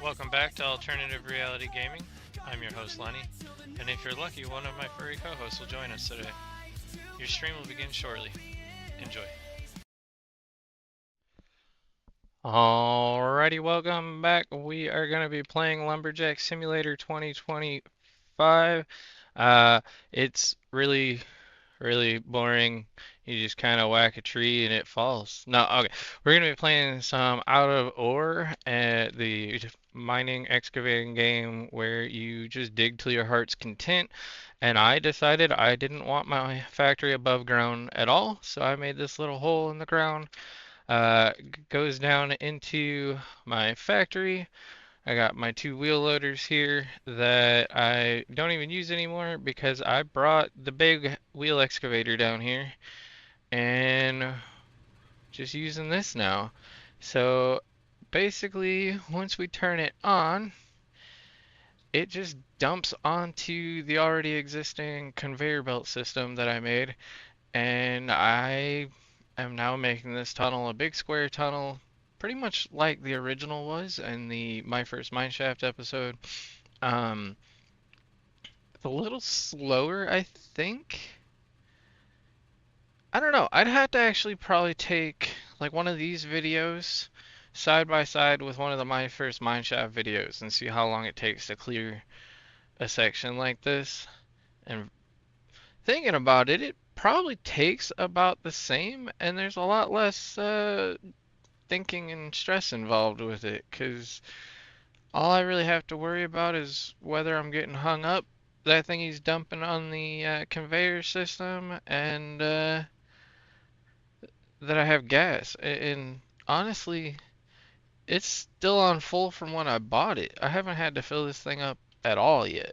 Welcome back to Alternative Reality Gaming. I'm your host Lenny, and if you're lucky, one of my furry co-hosts will join us today. Your stream will begin shortly. Enjoy. Alrighty, welcome back. We are going to be playing Lumberjack Simulator 2025. It's really boring. You just kind of whack a tree and it falls. No, okay. We're going to be playing some Out of Ore, the mining excavating game where you just dig till your heart's content. And I decided I didn't want my factory above ground at all, so I made this little hole in the ground. Goes down into my factory. I got my two wheel loaders here that I don't even use anymore because I brought the big wheel excavator down here and just using this now. So basically, once we turn it on, it just dumps onto the already existing conveyor belt system that I made, and I am now making this tunnel a big square tunnel, pretty much like the original was in the My First Mineshaft episode. Um, it's a little slower, I think. I don't know. I'd have to actually probably take like one of these videos side by side with one of the My First Mineshaft videos and see how long it takes to clear a section like this. And thinking about it, it probably takes about the same, and there's a lot less thinking and stress involved with it, because all I really have to worry about is whether I'm getting hung up, that thing he's dumping on the conveyor system, and that I have gas. And honestly, it's still on full from when I bought it. I haven't had to fill this thing up at all yet.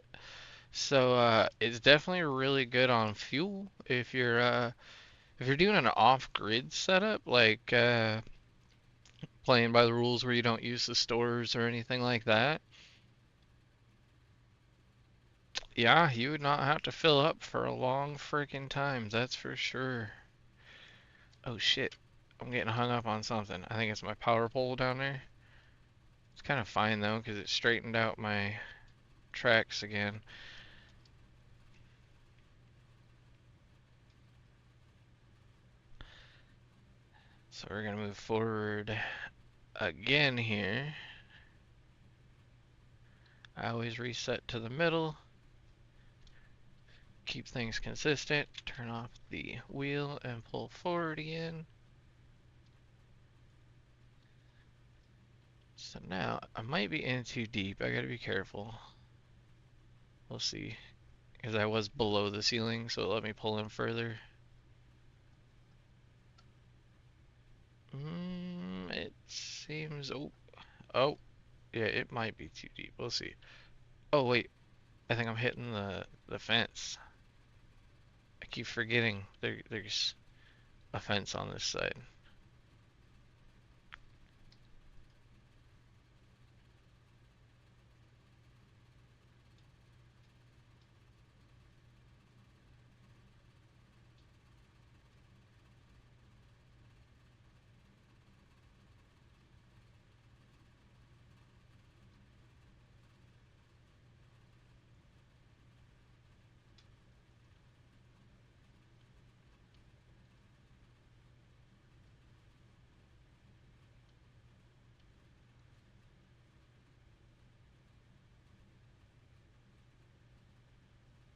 So it's definitely really good on fuel if you're doing an off-grid setup, like playing by the rules where you don't use the stores or anything like that. Yeah, you would not have to fill up for a long freaking time, that's for sure. Oh shit, I'm getting hung up on something. I think it's my power pole down there. It's kind of fine though, because it straightened out my tracks again. So we're gonna move forward again here. I always reset to the middle. Keep things consistent. Turn off the wheel and pull forward again. So now I might be in too deep. I gotta be careful. We'll see. Because I was below the ceiling, so let me pull in further. It seems. Oh, yeah, it might be too deep. We'll see. Oh wait, I think I'm hitting the fence. I keep forgetting there's a fence on this side.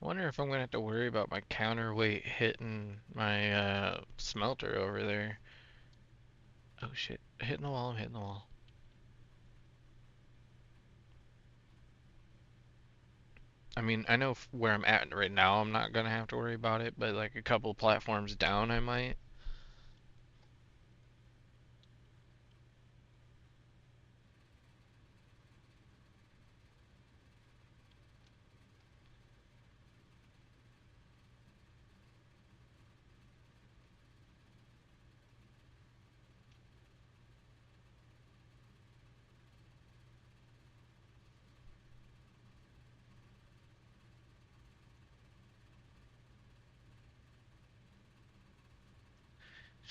Wonder if I'm gonna have to worry about my counterweight hitting my smelter over there. Oh shit, hitting the wall, I'm hitting the wall. I mean, I know where I'm at right now, I'm not gonna have to worry about it, but like a couple platforms down, I might.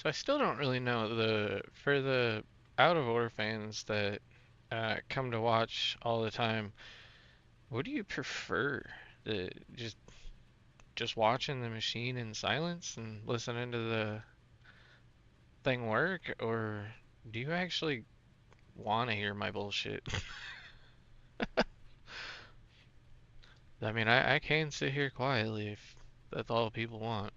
So I still don't really know for the out of order fans that come to watch all the time. What do you prefer? The just watching the machine in silence and listening to the thing work, or do you actually want to hear my bullshit? I mean, I can sit here quietly if that's all people want.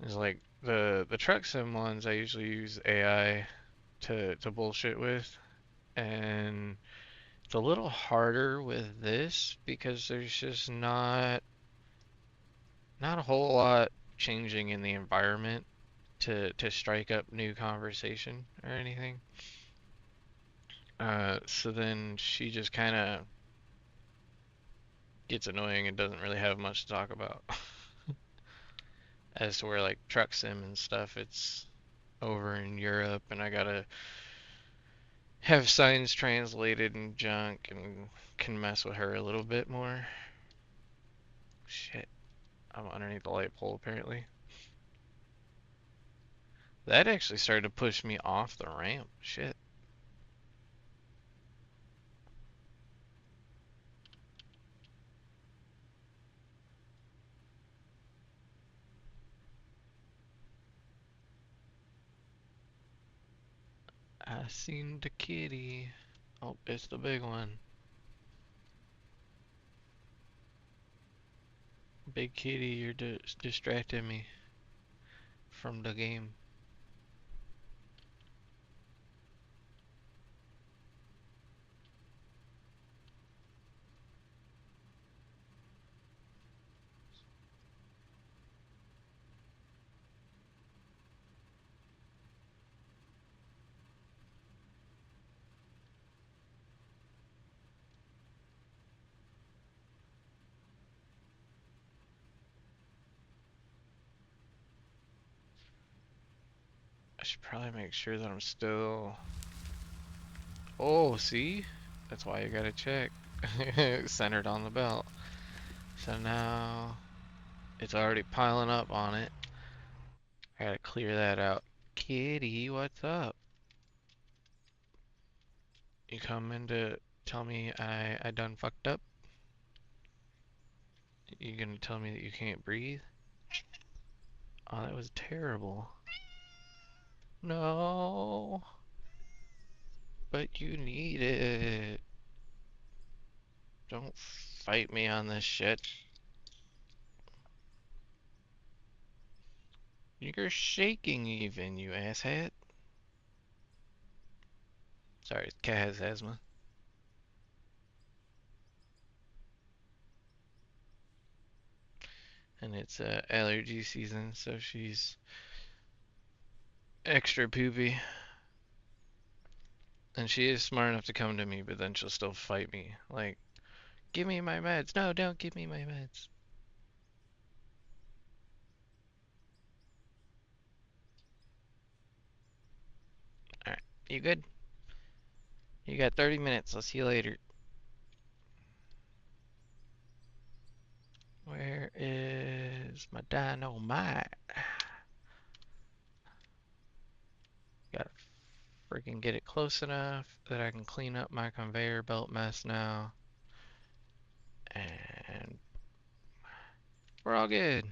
It's like the truck sim ones I usually use AI to bullshit with, and it's a little harder with this because there's just not a whole lot changing in the environment to strike up new conversation or anything. So then she just kind of gets annoying and doesn't really have much to talk about. As to where like truck sim and stuff, it's over in Europe and I gotta have signs translated and junk and can mess with her a little bit more. Shit, I'm underneath the light pole apparently. That actually started to push me off the ramp. Shit. I seen the kitty. Oh, it's the big one. Big kitty, you're distracting me from the game. I should probably make sure that I'm still. Oh, see? That's why you gotta check. Centered on the belt. So now it's already piling up on it. I gotta clear that out. Kitty, what's up? You coming to tell me I done fucked up? You gonna tell me that you can't breathe? Oh, that was terrible. No, but you need it. Don't fight me on this shit. You're shaking even, you asshat. Sorry, the cat has asthma. And it's allergy season, so she's extra poopy. And she is smart enough to come to me, but then she'll still fight me. Like, give me my meds. No, don't give me my meds. Alright, you good? You got 30 minutes. I'll see you later. Where is my dynamite? Gotta freaking get it close enough that I can clean up my conveyor belt mess now. And we're all good.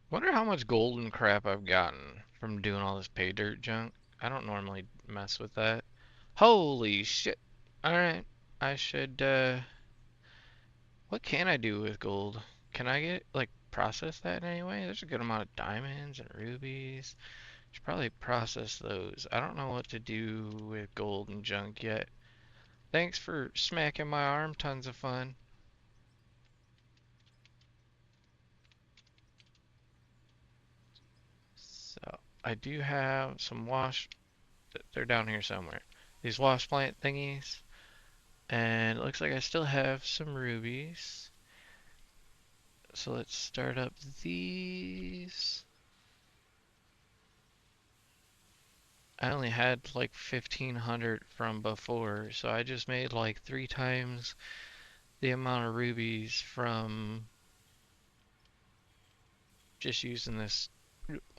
Wonder how much golden crap I've gotten from doing all this pay dirt junk. I don't normally mess with that. Holy shit. Alright. I should, what can I do with gold? Can I get, like, process that in any way? There's a good amount of diamonds and rubies. Should probably process those. I don't know what to do with gold and junk yet. Thanks for smacking my arm. Tons of fun. So, I do have some wash. They're down here somewhere. These wash plant thingies. And it looks like I still have some rubies. So let's start up these. I only had like 1500 from before, so I just made like 3 times the amount of rubies from just using this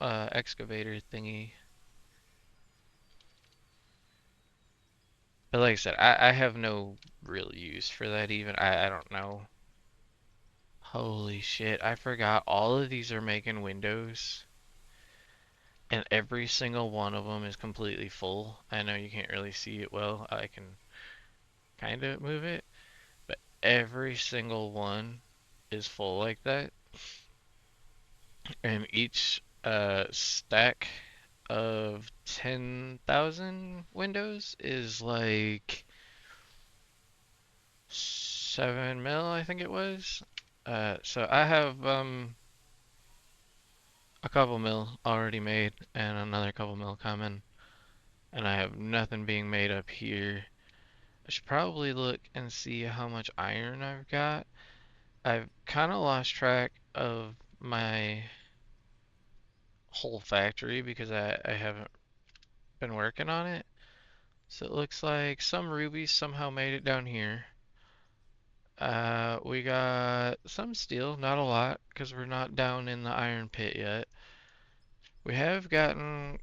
excavator thingy. But like I said, I have no real use for that even. I don't know. Holy shit, I forgot all of these are making windows. And every single one of them is completely full. I know you can't really see it well. I can kind of move it. But every single one is full like that. And each stack of 10,000 windows is like 7 mil, I think it was. So I have a couple mil already made and another couple mil coming. And I have nothing being made up here. I should probably look and see how much iron I've got. I've kind of lost track of my whole factory because I haven't been working on it. So it looks like some rubies somehow made it down here. We got some steel, not a lot, because we're not down in the iron pit yet. We have gotten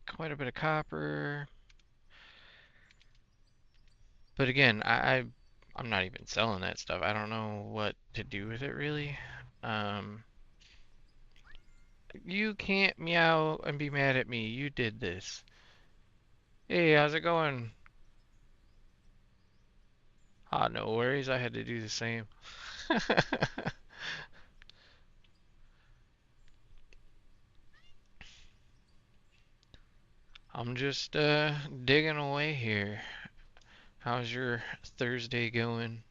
quite a bit of copper, but again, I'm not even selling that stuff. I don't know what to do with it really. Um, you can't meow and be mad at me. You did this. Hey, how's it going? Ah, no worries. I had to do the same. I'm just digging away here. How's your Thursday going?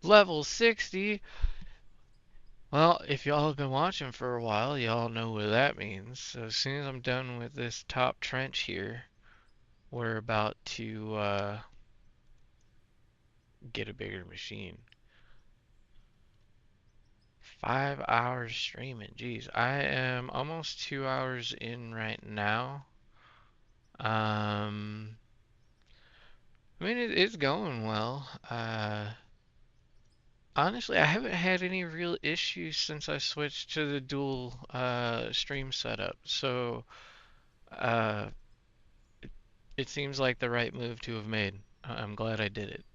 Level 60? Well, if y'all have been watching for a while, y'all know what that means. So as soon as I'm done with this top trench here, we're about to get a bigger machine. 5 hours streaming. Jeez, I am almost 2 hours in right now. Um, I mean, it's going well. Honestly, I haven't had any real issues since I switched to the dual stream setup. So, uh, it seems like the right move to have made. I'm glad I did it.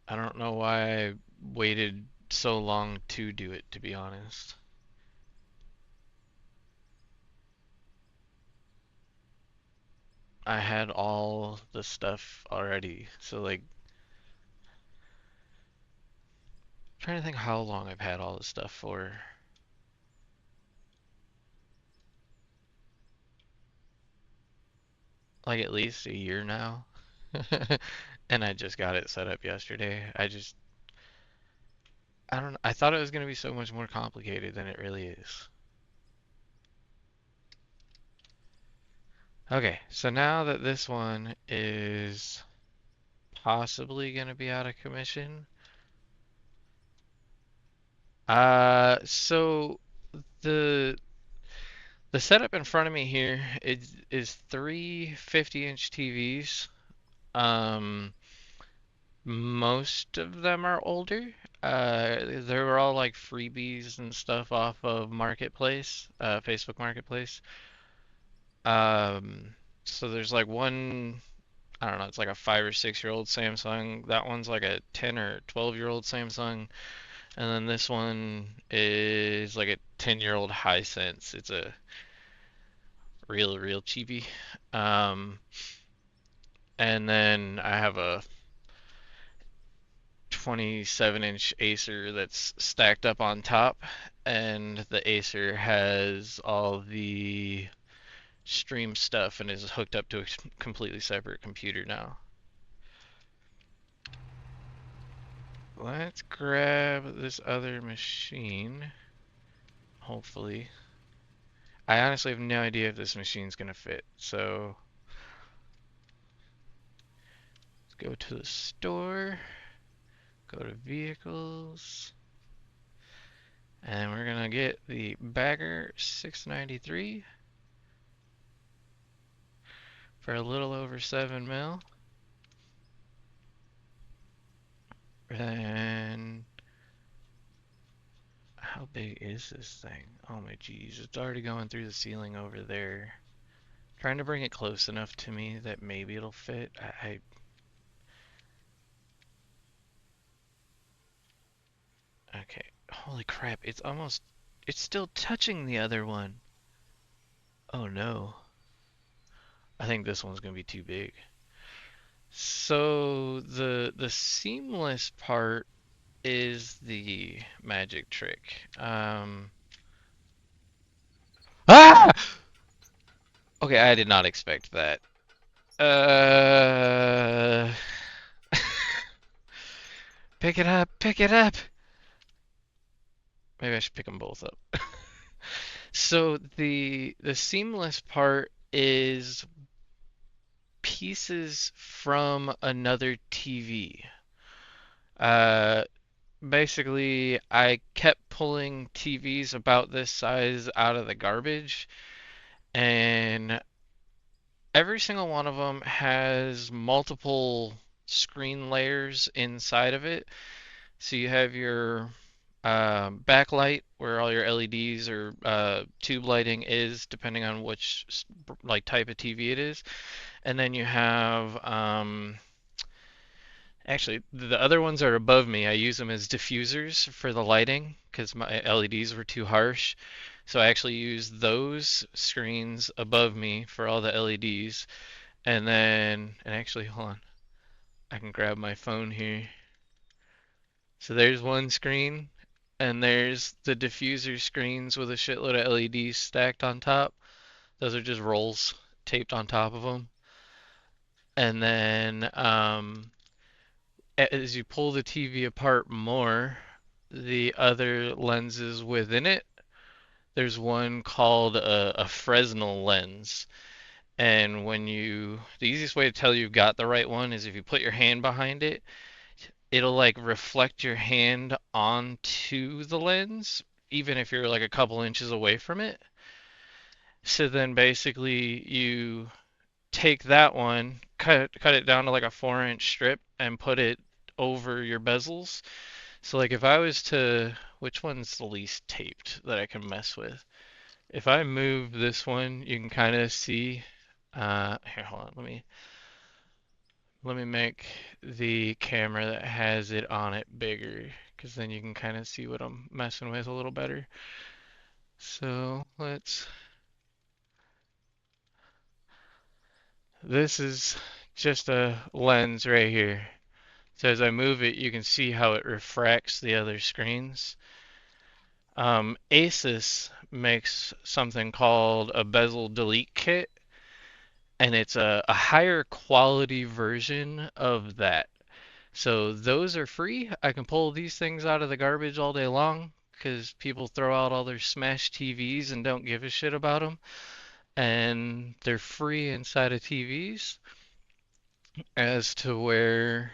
I don't know why I waited so long to do it, to be honest. I had all the stuff already. So, like, trying to think how long I've had all this stuff for. Like, at least a year now. And I just got it set up yesterday. I don't know. I thought it was going to be so much more complicated than it really is. Okay, so now that this one is possibly going to be out of commission, so the the setup in front of me here is three 50-inch TVs. Um, most of them are older. They were all like freebies and stuff off of Marketplace, Facebook Marketplace. Um, so there's like one, I don't know, it's like a 5 or 6 year old Samsung. That one's like a 10 or 12-year-old Samsung. And then this one is like a 10-year-old Hisense. It's a real cheapy. Um, and then I have a 27-inch Acer that's stacked up on top. And the Acer has all the stream stuff and is hooked up to a completely separate computer now. let's grab this other machine. Hopefully. I honestly have no idea if this machine's gonna fit. So let's go to the store, go to vehicles, and we're gonna get the Bagger 693 for a little over 7 mil. And how big is this thing? Oh my geez, it's already going through the ceiling over there. Trying to bring it close enough to me that maybe it'll fit. Okay. Holy crap, it's still touching the other one. Oh no. I think this one's gonna be too big. So the seamless part is the magic trick. Ah! Okay, I did not expect that. Uh, pick it up, pick it up. Maybe I should pick them both up. So the seamless part is pieces from another TV. Uh, Basically, I kept pulling TVs about this size out of the garbage, and every single one of them has multiple screen layers inside of it. So you have your backlight where all your LEDs or tube lighting is, depending on which like type of TV it is, and then you have actually, the other ones are above me. I use them as diffusers for the lighting because my LEDs were too harsh. So I actually use those screens above me for all the LEDs. And actually, hold on. I can grab my phone here. So there's one screen, and there's the diffuser screens with a shitload of LEDs stacked on top. Those are just rolls taped on top of them. And then as you pull the TV apart more, the other lenses within it, there's one called a Fresnel lens. And the easiest way to tell you've got the right one is if you put your hand behind it, it'll like reflect your hand onto the lens, even if you're like a couple inches away from it. So then basically you take that one, cut it down to like a 4-inch strip and put it over your bezels. So like if I was to, which one's the least taped that I can mess with? If I move this one, you can kind of see. Here, hold on. Let me make the camera that has it on it bigger, because then you can kind of see what I'm messing with a little better. So this is just a lens right here. So as I move it, you can see how it refracts the other screens. Asus makes something called a bezel delete kit, and it's a higher quality version of that. So those are free. I can pull these things out of the garbage all day long because people throw out all their smashed TVs and don't give a shit about them. And they're free inside of TVs. As to where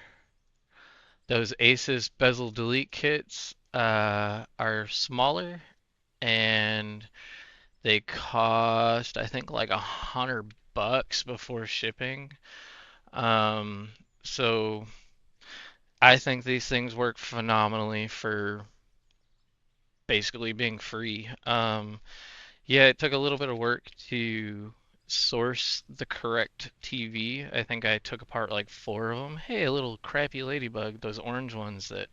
those Asus bezel delete kits are smaller and they cost, I think, like $100 before shipping. Um, so I think these things work phenomenally for basically being free. Yeah, it took a little bit of work to source the correct TV. I think I took apart like 4 of them. Hey, a little crappy ladybug, those orange ones that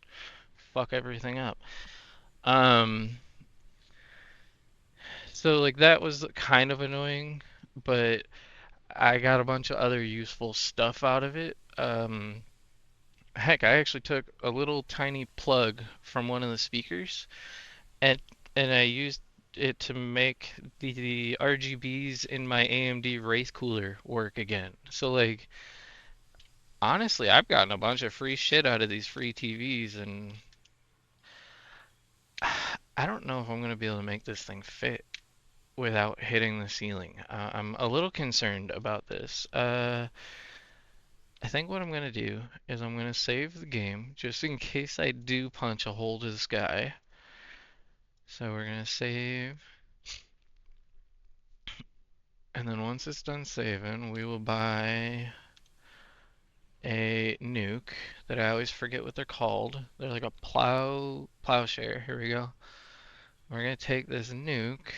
fuck everything up. Um, so like that was kind of annoying, but I got a bunch of other useful stuff out of it. Heck, I actually took a little tiny plug from one of the speakers and I used it to make the RGBs in my AMD Wraith cooler work again. So like Honestly, I've gotten a bunch of free shit out of these free TVs, and I don't know if I'm gonna be able to make this thing fit without hitting the ceiling. I'm a little concerned about this. I think what I'm gonna do is I'm gonna save the game just in case I do punch a hole to the sky. So we're gonna save, and then once it's done saving, we will buy a nuke that I always forget what they're called. They're like a plowshare. Here we go. We're gonna take this nuke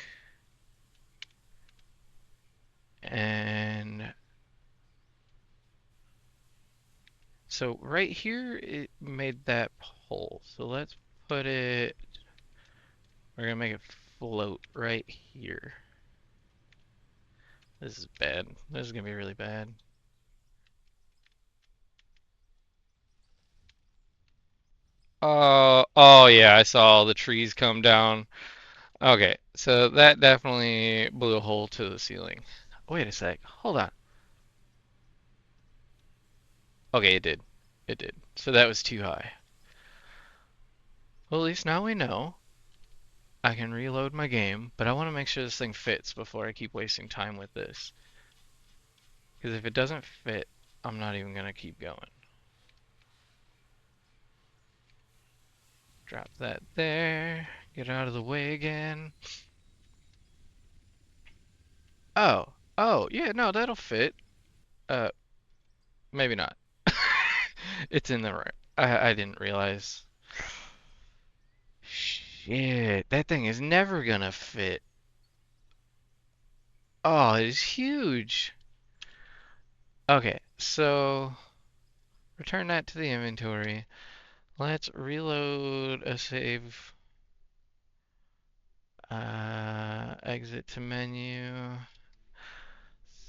and so right here it made that hole. So let's put it, we're gonna make it float right here. This is bad. This is gonna be really bad. Oh yeah, I saw all the trees come down. Okay, so that definitely blew a hole to the ceiling. Wait a sec. Hold on. Okay, it did. It did. So that was too high. Well, at least now we know. I can reload my game, but I want to make sure this thing fits before I keep wasting time with this. Because if it doesn't fit, I'm not even going to keep going. Drop that there. Get out of the way again. Oh, yeah, no, that'll fit. Uh, maybe not. It's in the right. I didn't realize. Shit, that thing is never gonna fit. Oh, it is huge. Okay, so return that to the inventory. Let's reload a save. Exit to menu,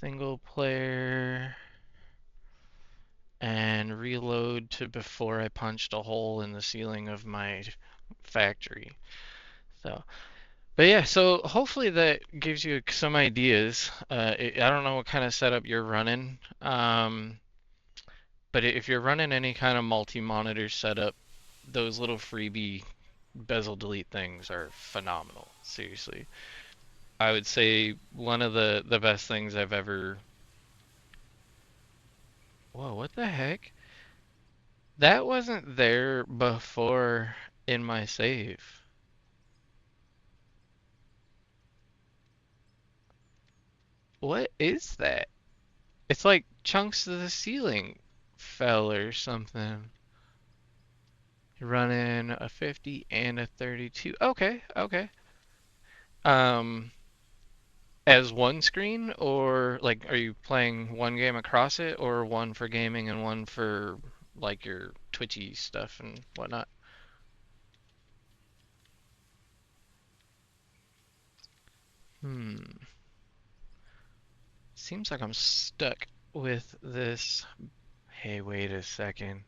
single player, and reload to before I punched a hole in the ceiling of my factory. So, but yeah, so hopefully that gives you some ideas. I don't know what kind of setup you're running, but if you're running any kind of multi-monitor setup, those little freebie bezel delete things are phenomenal. Seriously. I would say one of the best things I've ever. Whoa, what the heck? That wasn't there before in my save. What is that? It's like chunks of the ceiling fell or something. Running a 50 and a 32. Okay, okay. Um, as one screen, or like are you playing one game across it, or one for gaming and one for like your Twitchy stuff and whatnot? Hmm. Seems like I'm stuck with this. Hey, wait a second.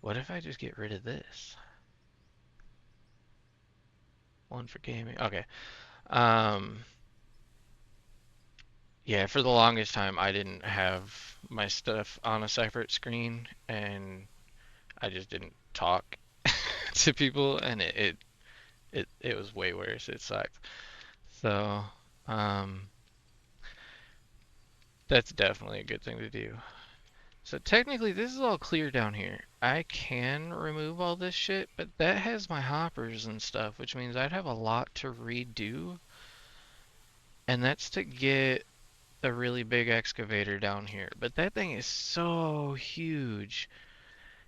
What if I just get rid of this? One for gaming. Okay. Um, yeah, for the longest time, I didn't have my stuff on a separate screen, and I just didn't talk to people, and it was way worse. It sucked. So, um, that's definitely a good thing to do. So technically, this is all clear down here. I can remove all this shit, but that has my hoppers and stuff, which means I'd have a lot to redo, and that's to get a really big excavator down here. But that thing is so huge.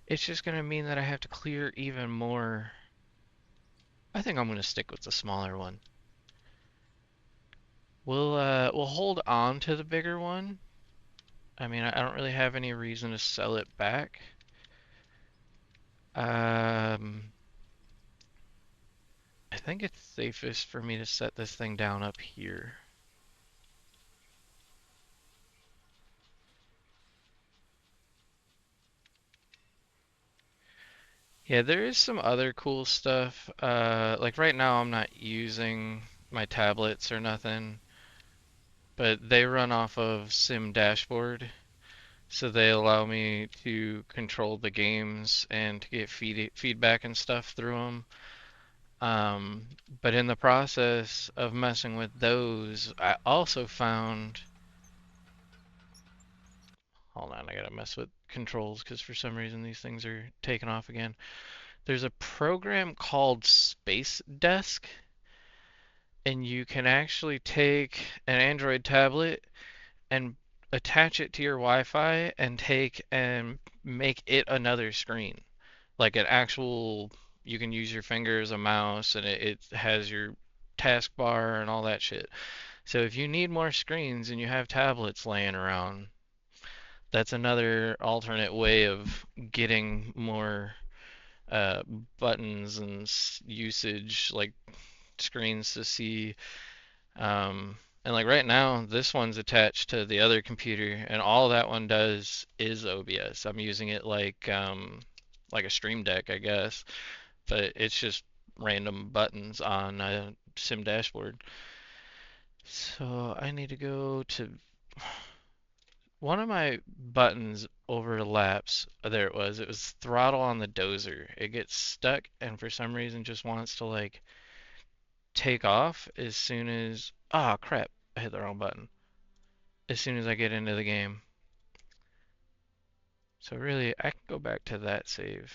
It's just gonna mean that I have to clear even more. I think I'm gonna stick with the smaller one. We'll hold on to the bigger one. I mean, I don't really have any reason to sell it back. Um, I think it's safest for me to set this thing down up here. Yeah, there is some other cool stuff. Like right now I'm not using my tablets or nothing, but they run off of Sim Dashboard. So they allow me to control the games and to get feedback and stuff through them. But in the process of messing with those, I also found, hold on, I gotta mess with controls because for some reason these things are taking off again. There's a program called Space Desk, and you can actually take an Android tablet and attach it to your Wi-Fi and take and make it another screen. Like an actual, you can use your finger as a mouse and it has your taskbar and all that shit. So if you need more screens and you have tablets laying around, that's another alternate way of getting more uh, buttons and usage, like screens to see. And like right now, this one's attached to the other computer, and all that one does is OBS. I'm using it like a Stream Deck, I guess, but it's just random buttons on a sim dashboard. So I need to go to one of my buttons overlaps. There it was. It was throttle on the dozer. It gets stuck and for some reason just wants to like take off as soon as, ah, crap, I hit the wrong button. As soon as I get into the game. So really, I can go back to that save.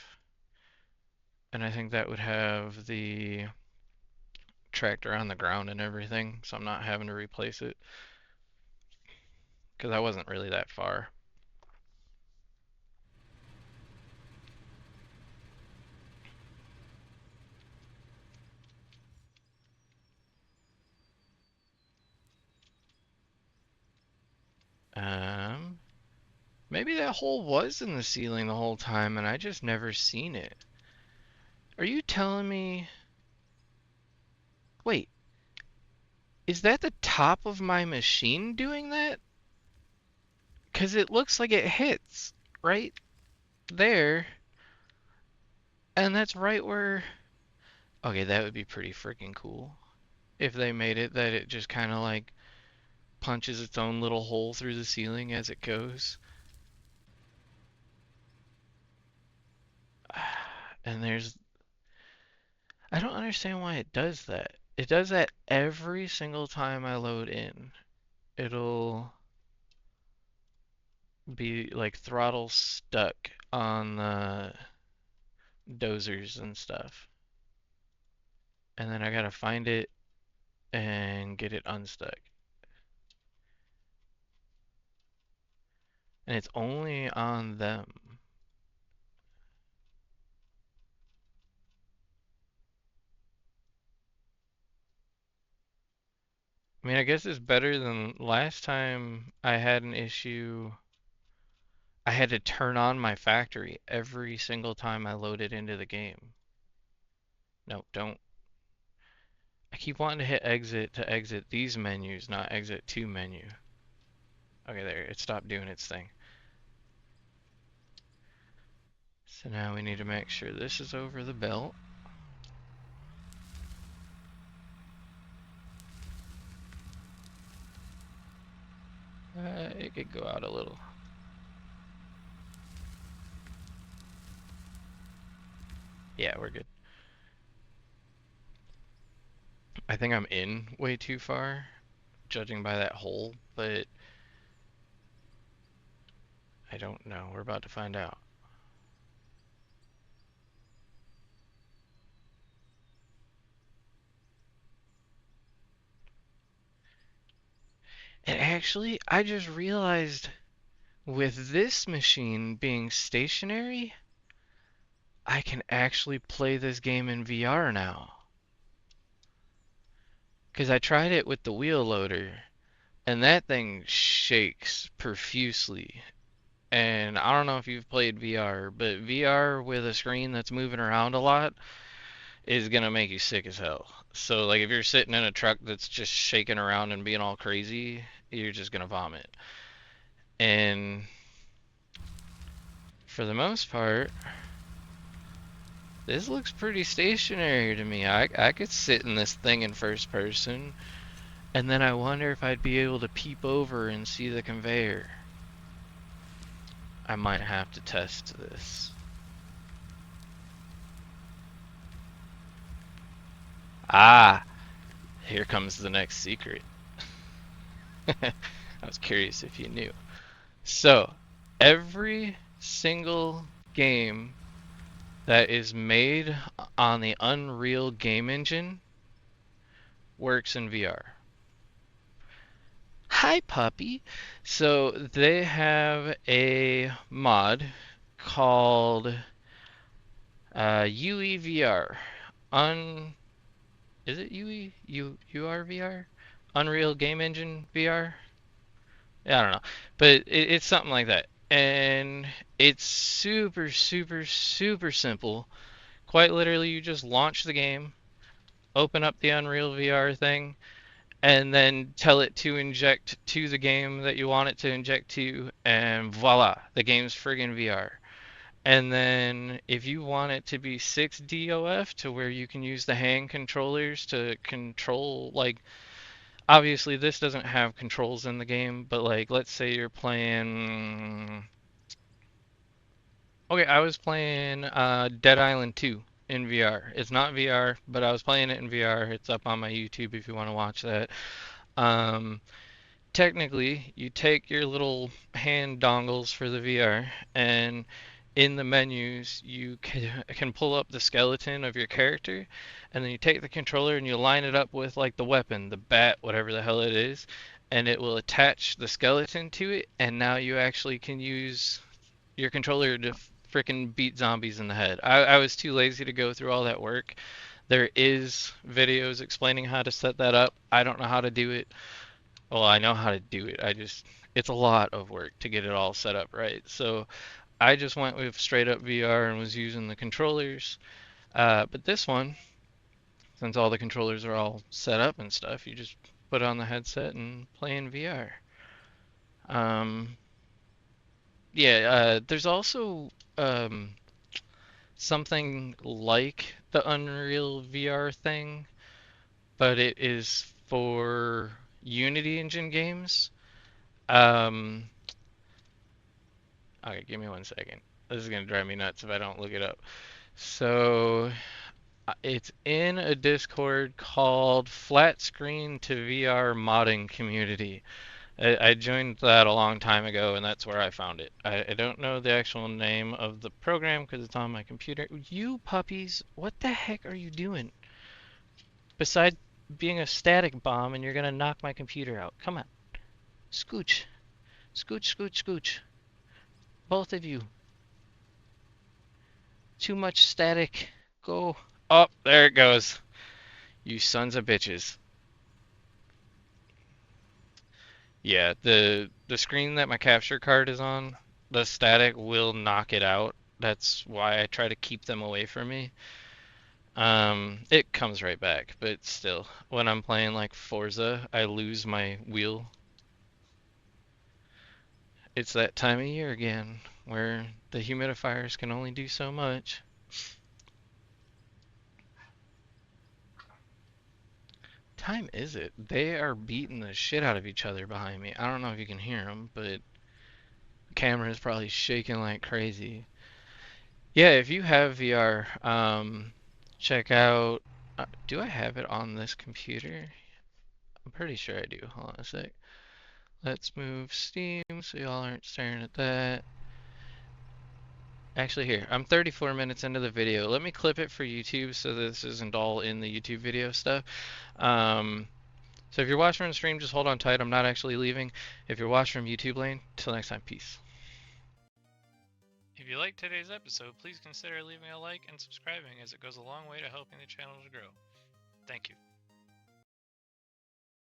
And I think that would have the tractor on the ground and everything, so I'm not having to replace it. Because I wasn't really that far. Um, Maybe that hole was in the ceiling the whole time and I just never seen it. Are you telling me... Wait, is that the top of my machine doing that? Because it looks like it hits right there, and that's right where... Okay, that would be pretty freaking cool if they made it that it just kind of like punches its own little hole through the ceiling as it goes. And there's... I don't understand why it does that. It does that every single time I load in. It'll be like throttle stuck on the dozers and stuff. And then I gotta find it and get it unstuck. And it's only on them. I mean, I guess it's better than last time I had an issue. I had to turn on my factory every single time I loaded into the game. No, don't. I keep wanting to hit exit to exit these menus, not exit to menu. Okay, there, it stopped doing its thing. So now we need to make sure this is over the belt. It could go out a little. Yeah, we're good. I think I'm in way too far, judging by that hole, but I don't know. We're about to find out. And actually, I just realized with this machine being stationary, I can actually play this game in VR now. Because I tried it with the wheel loader, and that thing shakes profusely. And I don't know if you've played VR, but VR with a screen that's moving around a lot is gonna make you sick as hell. So like if you're sitting in a truck that's just shaking around and being all crazy, you're just gonna vomit. And for the most part, this looks pretty stationary to me. I could sit in this thing in first person, and then I wonder if I'd be able to peep over and see the conveyor. I might have to test this. Ah, here comes the next secret. I was curious if you knew. So, every single game that is made on the Unreal game engine works in VR. Hi, puppy. So, they have a mod called UEVR. Un Is it UE? URVR? Unreal Game Engine VR? Yeah, I don't know. But it's something like that. And it's super, super, super simple. Quite literally, you just launch the game, open up the Unreal VR thing, and then tell it to inject to the game that you want it to inject to, and voila, the game's friggin' VR. And then if you want it to be 6DOF to where you can use the hand controllers to control, like, obviously this doesn't have controls in the game, but like let's say you're playing, okay, I was playing Dead Island 2 in VR. It's not VR, but I was playing it in VR. It's up on my YouTube if you want to watch that. Um, Technically, you take your little hand dongles for the VR, and in the menus, you can pull up the skeleton of your character, and then you take the controller and you line it up with like the weapon, the bat, whatever the hell it is, and it will attach the skeleton to it, and now you actually can use your controller to frickin' beat zombies in the head. I was too lazy to go through all that work. There is videos explaining how to set that up. I don't know how to do it. Well, I know how to do it. It's a lot of work to get it all set up right. So I just went with straight up VR and was using the controllers. But this one, since all the controllers are all set up and stuff, you just put on the headset and play in VR. Um, yeah, there's also something like the Unreal VR thing, but it is for Unity Engine games. Um, Okay, give me 1 second. This is gonna drive me nuts if I don't look it up. So it's in a Discord called Flat Screen to VR Modding Community. I joined that a long time ago, and that's where I found it. I don't know the actual name of the program because it's on my computer. You puppies, what the heck are you doing? Besides being a static bomb, and you're gonna knock my computer out. Come on, scooch, scooch, scooch, scooch. Both of you. Too much static. Go. Oh, there it goes. You sons of bitches. Yeah, the screen that my capture card is on, the static will knock it out. That's why I try to keep them away from me. It comes right back, but still, when I'm playing like Forza, I lose my wheel. It's that time of year again where the humidifiers can only do so much. Time is it? They are beating the shit out of each other behind me. I don't know if you can hear them, but the camera is probably shaking like crazy. Yeah, if you have VR, check out. Do I have it on this computer? I'm pretty sure I do. Hold on a sec. Let's move Steam so y'all aren't staring at that. Actually, here, I'm 34 minutes into the video. Let me clip it for YouTube so this isn't all in the YouTube video stuff. Um, So if you're watching on stream, just hold on tight. I'm not actually leaving. If you're watching from YouTube lane, till next time, peace. If you liked today's episode, please consider leaving a like and subscribing as it goes a long way to helping the channel to grow. Thank you.